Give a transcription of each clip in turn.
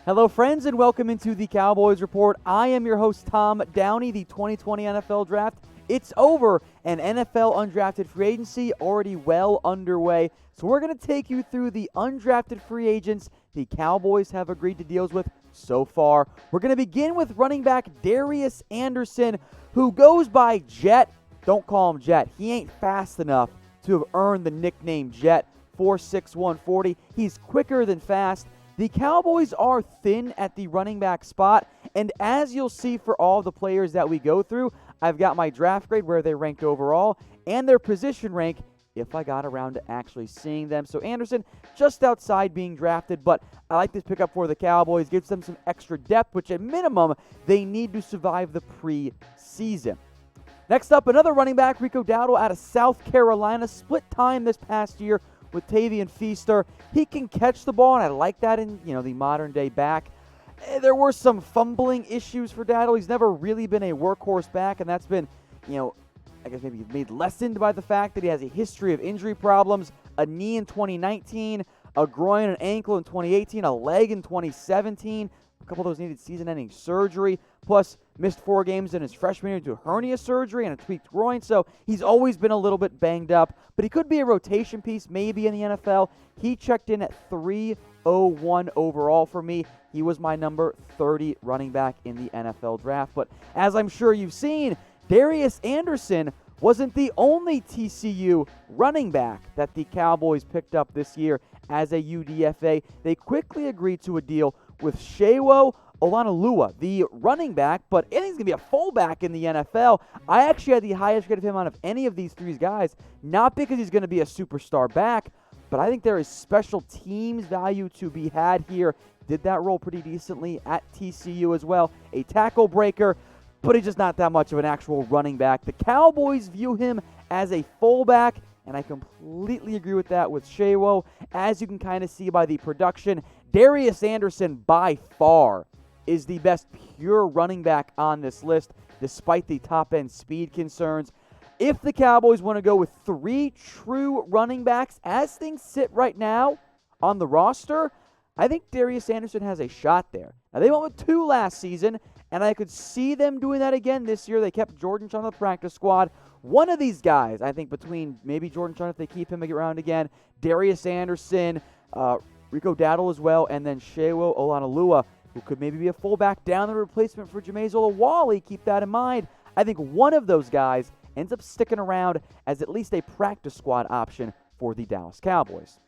Hello, friends, and welcome into the Cowboys Report. I am your host, Tom Downey. The 2020 NFL Draft, it's over, and NFL undrafted free agency already well underway. So we're going to take you through the undrafted free agents the Cowboys have agreed to deals with so far. We're going to begin with running back Darius Anderson, who goes by Jet. Don't call him Jet. He ain't fast enough to have earned the nickname Jet. 4'6", 140. He's quicker than fast. The Cowboys are thin at the running back spot, and as you'll see for all the players that we go through, I've got my draft grade where they ranked overall and their position rank if I got around to actually seeing them. So Anderson just outside being drafted, but I like this pickup for the Cowboys. Gives them some extra depth, which at minimum they need to survive the preseason. Next up, another running back, Rico Dowdle out of South Carolina. Split time this past year with Tavian Feaster. He can catch the ball, and I like that in the modern day back. There were some fumbling issues for Dowdle. He's never really been a workhorse back, and that's been, I guess maybe made lessened by the fact that he has a history of injury problems, a knee in 2019, a groin and ankle in 2018, a leg in 2017. A couple of those needed season-ending surgery, plus missed 4 games in his freshman year due to hernia surgery and a tweaked groin, so he's always been a little bit banged up, but he could be a rotation piece maybe in the NFL. He checked in at 301 overall for me. He was my number 30 running back in the NFL draft, but as I'm sure you've seen, Darius Anderson wasn't the only TCU running back that the Cowboys picked up this year as a UDFA. They quickly agreed to a deal with Sewo Olonilua, the running back, but I think he's going to be a fullback in the NFL. I actually had the highest grade of him out of any of these 3 guys, not because he's going to be a superstar back, but I think there is special teams value to be had here. Did that role pretty decently at TCU as well. A tackle breaker, but he's just not that much of an actual running back. The Cowboys view him as a fullback, and I completely agree with that with Sewo. As you can kind of see by the production, Darius Anderson by far is the best pure running back on this list, despite the top-end speed concerns. If the Cowboys want to go with 3 true running backs, as things sit right now on the roster, I think Darius Anderson has a shot there. Now, they went with 2 last season, and I could see them doing that again this year. They kept Jordan Chun on the practice squad. One of these guys, I think between maybe Jordan Chun if they keep him around again, Darius Anderson, Rico Dowdle as well, and then Sewo Olonilua, who could maybe be a fullback down the replacement for Jameis Olawale. Keep that in mind. I think one of those guys ends up sticking around as at least a practice squad option for the Dallas Cowboys.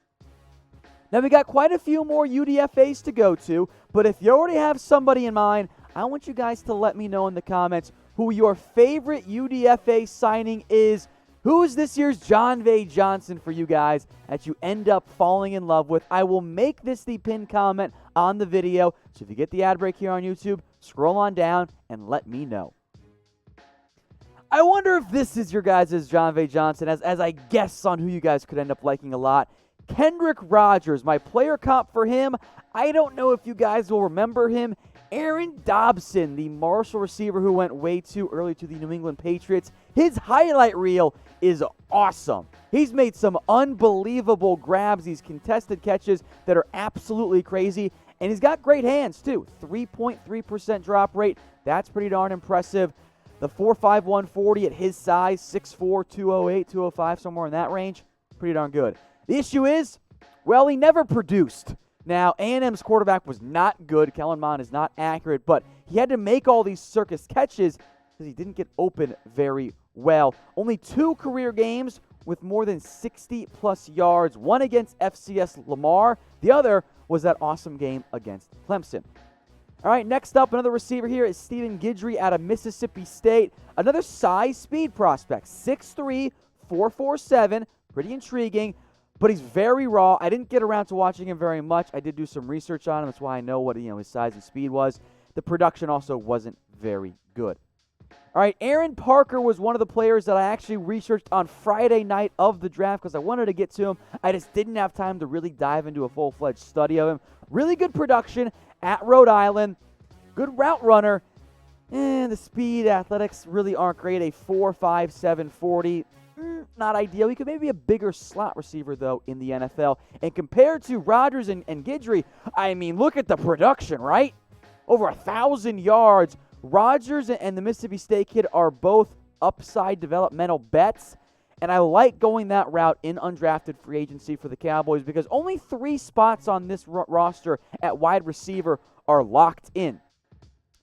Now, we got quite a few more UDFAs to go to, but if you already have somebody in mind, I want you guys to let me know in the comments who your favorite UDFA signing is. Who is this year's John V. Johnson for you guys that you end up falling in love with? I will make this the pinned comment on the video, so if you get the ad break here on YouTube, scroll on down and let me know. I wonder if this is your guys' John V. Johnson, as I guess on who you guys could end up liking a lot. Kendrick Rogers, my player comp for him, I don't know if you guys will remember him. Aaron Dobson, the Marshall receiver who went way too early to the New England Patriots. His highlight reel is awesome. He's made some unbelievable grabs, these contested catches that are absolutely crazy, and he's got great hands too. 3.3% drop rate, that's pretty darn impressive. The 4.5, 140 at his size, 6'4", 208, 205, somewhere in that range, pretty darn good. The issue is, well, he never produced. Now, A&M's quarterback was not good. Kellen Mond is not accurate, but he had to make all these circus catches because he didn't get open very well. Only 2 career games with more than 60-plus yards, one against FCS Lamar. The other was that awesome game against Clemson. All right, next up, another receiver here is Stephen Guidry out of Mississippi State. Another size speed prospect, 6'3", 4.47, pretty intriguing. But he's very raw. I didn't get around to watching him very much. I did do some research on him. That's why I know what his size and speed was. The production also wasn't very good. All right, Aaron Parker was one of the players that I actually researched on Friday night of the draft because I wanted to get to him. I just didn't have time to really dive into a full-fledged study of him. Really good production at Rhode Island. Good route runner. The speed, athletics really aren't great. A 4.57 40. not ideal. He could maybe be a bigger slot receiver, though, in the NFL. And compared to Rogers and Guidry, I mean, look at the production, right? Over 1,000 yards. Rogers and the Mississippi State kid are both upside developmental bets. And I like going that route in undrafted free agency for the Cowboys because only 3 spots on this roster at wide receiver are locked in.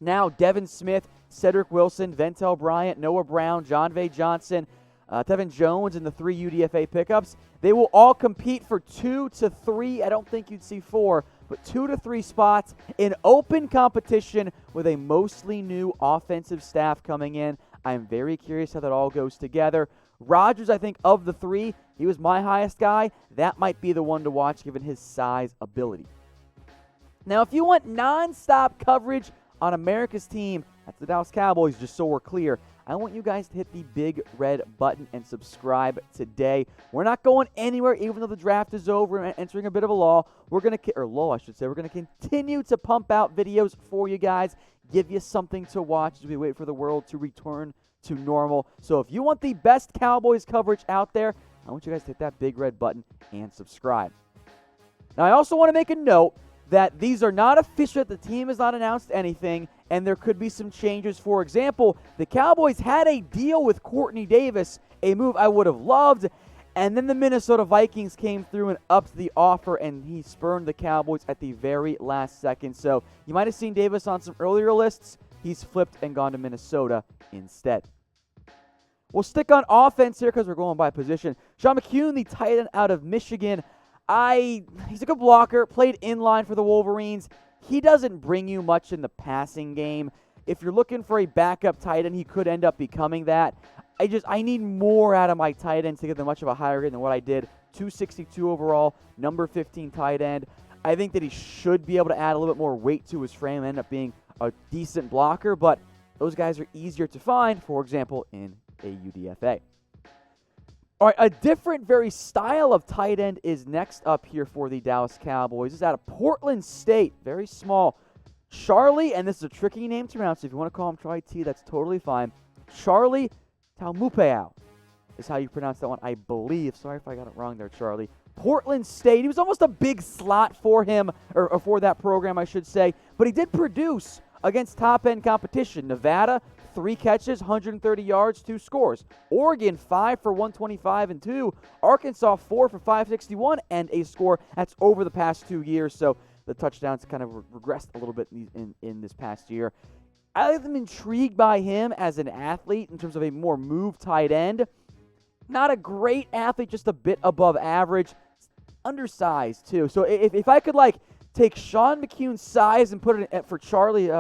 Now, Devin Smith, Cedric Wilson, Ventel Bryant, Noah Brown, John Vay Johnson, Tevin Jones, and the 3 UDFA pickups, they will all compete for 2 to 3, I don't think you'd see 4, but 2 to 3 spots in open competition with a mostly new offensive staff coming in. I am very curious how that all goes together. Rogers, I think, of the 3, he was my highest guy. That might be the one to watch given his size ability. Now, if you want nonstop coverage on America's team, that's the Dallas Cowboys, just so we're clear, I want you guys to hit the big red button and subscribe today. We're not going anywhere, even though the draft is over and entering a bit of a lull. We're going to, or lull, I should say. We're going to continue to pump out videos for you guys, give you something to watch as we wait for the world to return to normal. So if you want the best Cowboys coverage out there, I want you guys to hit that big red button and subscribe. Now, I also want to make a note that these are not official, the team has not announced anything, and there could be some changes. For example, the Cowboys had a deal with Courtney Davis, a move I would have loved, and then the Minnesota Vikings came through and upped the offer, and he spurned the Cowboys at the very last second. So you might have seen Davis on some earlier lists. He's flipped and gone to Minnesota instead. We'll stick on offense here because we're going by position. Sean McCune, the tight end out of Michigan, he's a good blocker, played inline for the Wolverines. He doesn't bring you much in the passing game. If you're looking for a backup tight end, he could end up becoming that. I need more out of my tight ends to give them much of a higher grade than what I did. 262 overall, number 15 tight end. I think that he should be able to add a little bit more weight to his frame and end up being a decent blocker, but those guys are easier to find, for example, in a UDFA. All right, a different, very style of tight end is next up here for the Dallas Cowboys. This is out of Portland State, very small. Charlie, and this is a tricky name to pronounce. If you want to call him Charlie T, that's totally fine. Charlie Taumoepeau is how you pronounce that one, I believe. Sorry if I got it wrong there, Charlie. Portland State, he was almost a big slot for him, or for that program, I should say. But he did produce against top-end competition. Nevada, 3 catches, 130 yards, 2 scores. Oregon, 5 for 125 and 2. Arkansas, 4 for 561 and a score. That's over the past 2 years, so the touchdowns kind of regressed a little bit in this past year. I'm intrigued by him as an athlete in terms of a more move tight end. Not a great athlete, just a bit above average. Undersized, too. So if I could, take Sean McCune's size and put it in for Charlie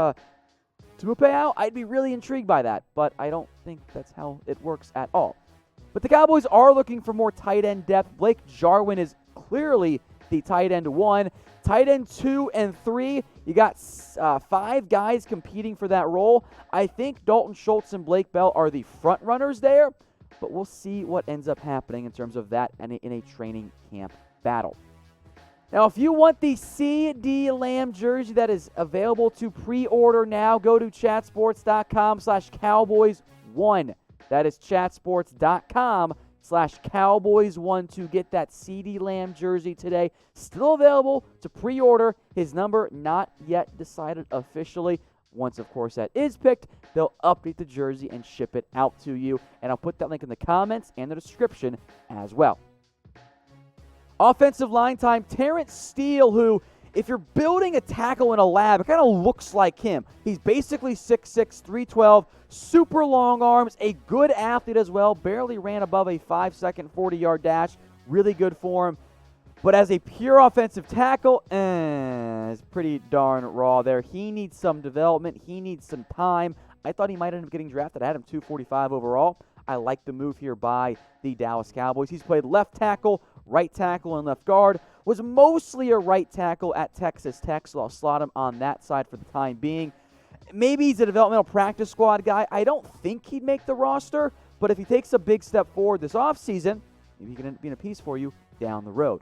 Taumoepeau, I'd be really intrigued by that, but I don't think that's how it works at all. But the Cowboys are looking for more tight end depth. Blake Jarwin is clearly the tight end 1. Tight end 2 and 3, you got 5 guys competing for that role. I think Dalton Schultz and Blake Bell are the front runners there, but we'll see what ends up happening in terms of that in a training camp battle. Now, if you want the CD Lamb jersey that is available to pre-order now, go to chatsports.com/Cowboys1. That is chatsports.com/Cowboys1 to get that CD Lamb jersey today. Still available to pre-order. His number not yet decided officially. Once, of course, that is picked, they'll update the jersey and ship it out to you. And I'll put that link in the comments and the description as well. Offensive line time, Terrence Steele, who, if you're building a tackle in a lab, it kind of looks like him. He's basically 6'6", 312, super long arms, a good athlete as well, barely ran above a 5-second 40-yard dash, really good for him. But as a pure offensive tackle, it's pretty darn raw there. He needs some development. He needs some time. I thought he might end up getting drafted. I had him 245 overall. I like the move here by the Dallas Cowboys. He's played left tackle, right tackle, and left guard. Was mostly a right tackle at Texas Tech, so I'll slot him on that side for the time being. Maybe he's a developmental practice squad guy. I don't think he'd make the roster, but if he takes a big step forward this offseason, maybe he can end up being a piece for you down the road.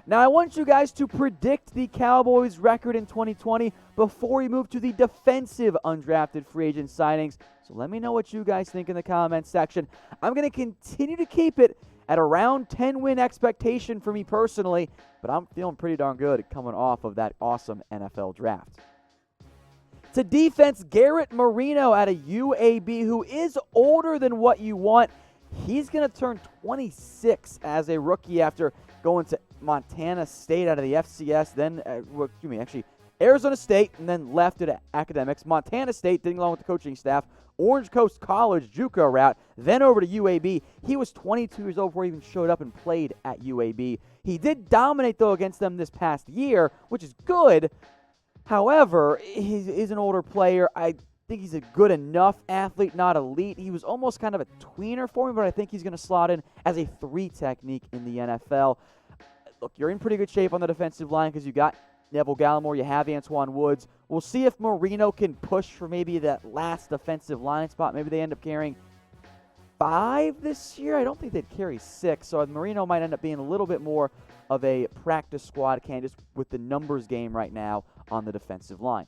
Now, I want you guys to predict the Cowboys' record in 2020 before we move to the defensive undrafted free agent signings. So let me know what you guys think in the comments section. I'm going to continue to keep it at around 10-win expectation for me personally, but I'm feeling pretty darn good coming off of that awesome NFL draft. To defense, Garrett Marino out of UAB, who is older than what you want. He's going to turn 26 as a rookie after going to Montana State out of the FCS, then, Arizona State, and then left at academics. Montana State, didn't along with the coaching staff. Orange Coast College, JUCO route, then over to UAB. He was 22 years old before he even showed up and played at UAB. He did dominate, though, against them this past year, which is good. However, he's an older player. I think he's a good enough athlete, not elite. He was almost kind of a tweener for me, but I think he's going to slot in as a 3 technique in the NFL. Look, you're in pretty good shape on the defensive line because you got Neville Gallimore, you have Antoine Woods. We'll see if Marino can push for maybe that last defensive line spot. Maybe they end up carrying 5 this year. I don't think they'd carry 6, so Marino might end up being a little bit more of a practice squad candidate with the numbers game right now on the defensive line.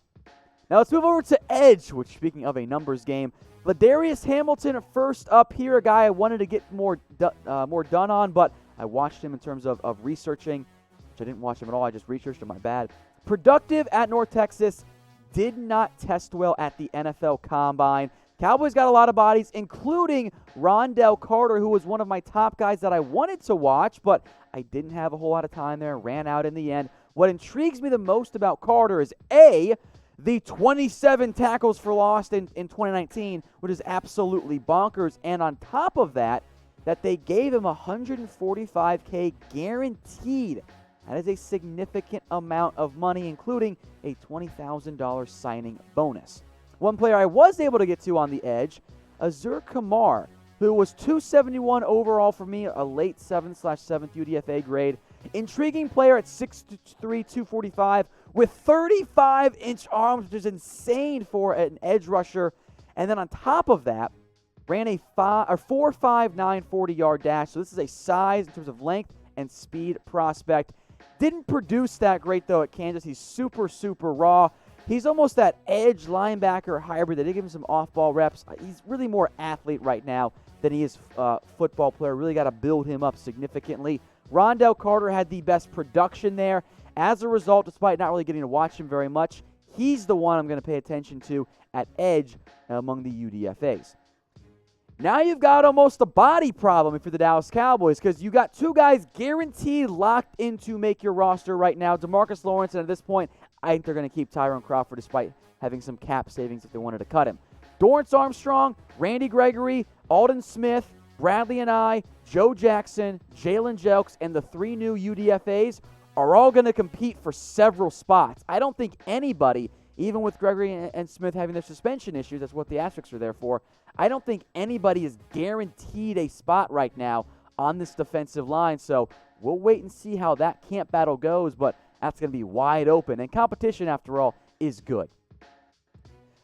Now let's move over to edge, which, speaking of a numbers game, Darius Hamilton first up here, a guy I wanted to get more done on, but I watched him in terms of researching, which I didn't watch him at all. I just researched him, my bad. Productive at North Texas, did not test well at the NFL Combine. Cowboys got a lot of bodies, including Rondell Carter, who was one of my top guys that I wanted to watch, but I didn't have a whole lot of time there, ran out in the end. What intrigues me the most about Carter is, A, the 27 tackles for loss in 2019, which is absolutely bonkers, and on top of that, that they gave him $145K guaranteed. That is a significant amount of money, including a $20,000 signing bonus. One player I was able to get to on the edge, Azur Kamar, who was 271 overall for me, a late 7/7th UDFA grade. Intriguing player at 6'3", 245, with 35-inch arms, which is insane for an edge rusher. And then on top of that, ran a 4.59 40-yard dash. So this is a size in terms of length and speed prospect. Didn't produce that great, though, at Kansas. He's super, super raw. He's almost that edge linebacker hybrid. They did give him some off-ball reps. He's really more athlete right now than he is football player. Really got to build him up significantly. Rondell Carter had the best production there. As a result, despite not really getting to watch him very much, he's the one I'm going to pay attention to at edge among the UDFAs. Now you've got almost a body problem for the Dallas Cowboys because you got 2 guys guaranteed locked in to make your roster right now, DeMarcus Lawrence, and at this point, I think they're going to keep Tyrone Crawford despite having some cap savings if they wanted to cut him. Dorrance Armstrong, Randy Gregory, Alden Smith, Bradley and I, Joe Jackson, Jalen Jelks, and the 3 new UDFAs are all going to compete for several spots. I don't think anybody, even with Gregory and Smith having their suspension issues, that's what the asterisks are there for, I don't think anybody is guaranteed a spot right now on this defensive line. So we'll wait and see how that camp battle goes, but that's going to be wide open. And competition, after all, is good.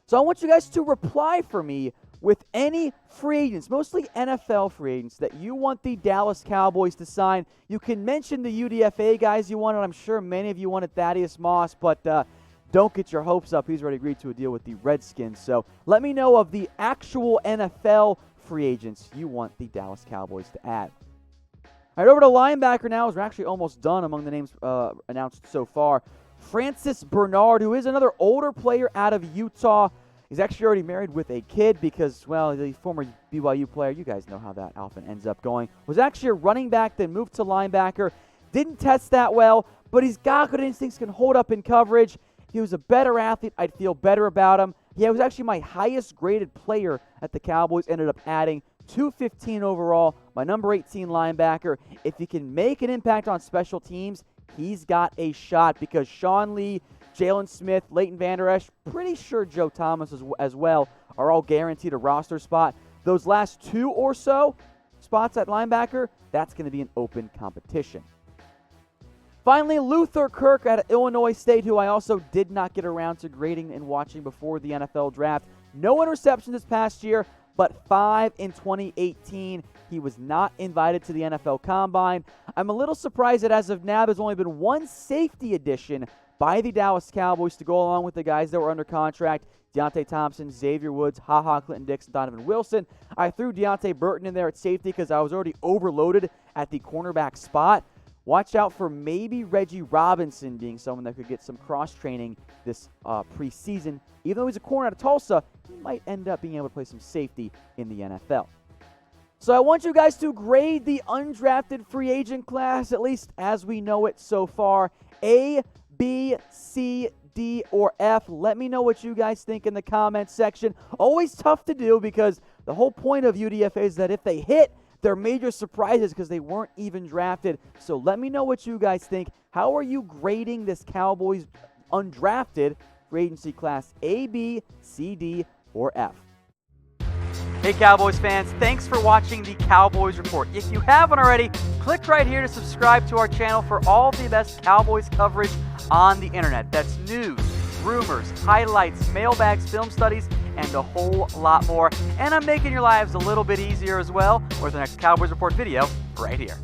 So I want you guys to reply for me with any free agents, mostly NFL free agents, that you want the Dallas Cowboys to sign. You can mention the UDFA guys you wanted. I'm sure many of you wanted Thaddeus Moss, but don't get your hopes up. He's already agreed to a deal with the Redskins. So let me know of the actual NFL free agents you want the Dallas Cowboys to add. All right, over to linebacker now, as we're actually almost done among the names announced so far. Francis Bernard, who is another older player out of Utah. He's actually already married with a kid because, well, the former BYU player, you guys know how that often ends up going, was actually a running back, then moved to linebacker. Didn't test that well, but he's got good instincts, can hold up in coverage. If he was a better athlete, I'd feel better about him. He was actually my highest graded player at the Cowboys, ended up adding 215 overall, my number 18 linebacker. If he can make an impact on special teams, he's got a shot because Sean Lee, Jalen Smith, Leighton Vander Esch, pretty sure Joe Thomas as well, are all guaranteed a roster spot. Those last 2 or so spots at linebacker, that's going to be an open competition. Finally, Luther Kirk at Illinois State, who I also did not get around to grading and watching before the NFL draft. No interceptions this past year, but 5 in 2018. He was not invited to the NFL Combine. I'm a little surprised that as of now, there's only been one safety addition by the Dallas Cowboys to go along with the guys that were under contract: Deontay Thompson, Xavier Woods, Clinton Dixon, Donovan Wilson. I threw Deontay Burton in there at safety because I was already overloaded at the cornerback spot. Watch out for maybe Reggie Robinson being someone that could get some cross-training this preseason. Even though he's a corner out of Tulsa, he might end up being able to play some safety in the NFL. So I want you guys to grade the undrafted free agent class, at least as we know it so far. A, B, C, D, or F. Let me know what you guys think in the comments section. Always tough to do because the whole point of UDFA is that if they hit, they're major surprises because they weren't even drafted. So let me know what you guys think. How are you grading this Cowboys undrafted free agency class? A, B, C, D, or F? Hey Cowboys fans, thanks for watching the Cowboys Report. If you haven't already, click right here to subscribe to our channel for all the best Cowboys coverage on the internet. That's news, rumors, highlights, mailbags, film studies, and a whole lot more. And I'm making your lives a little bit easier as well with the next Cowboys Report video right here.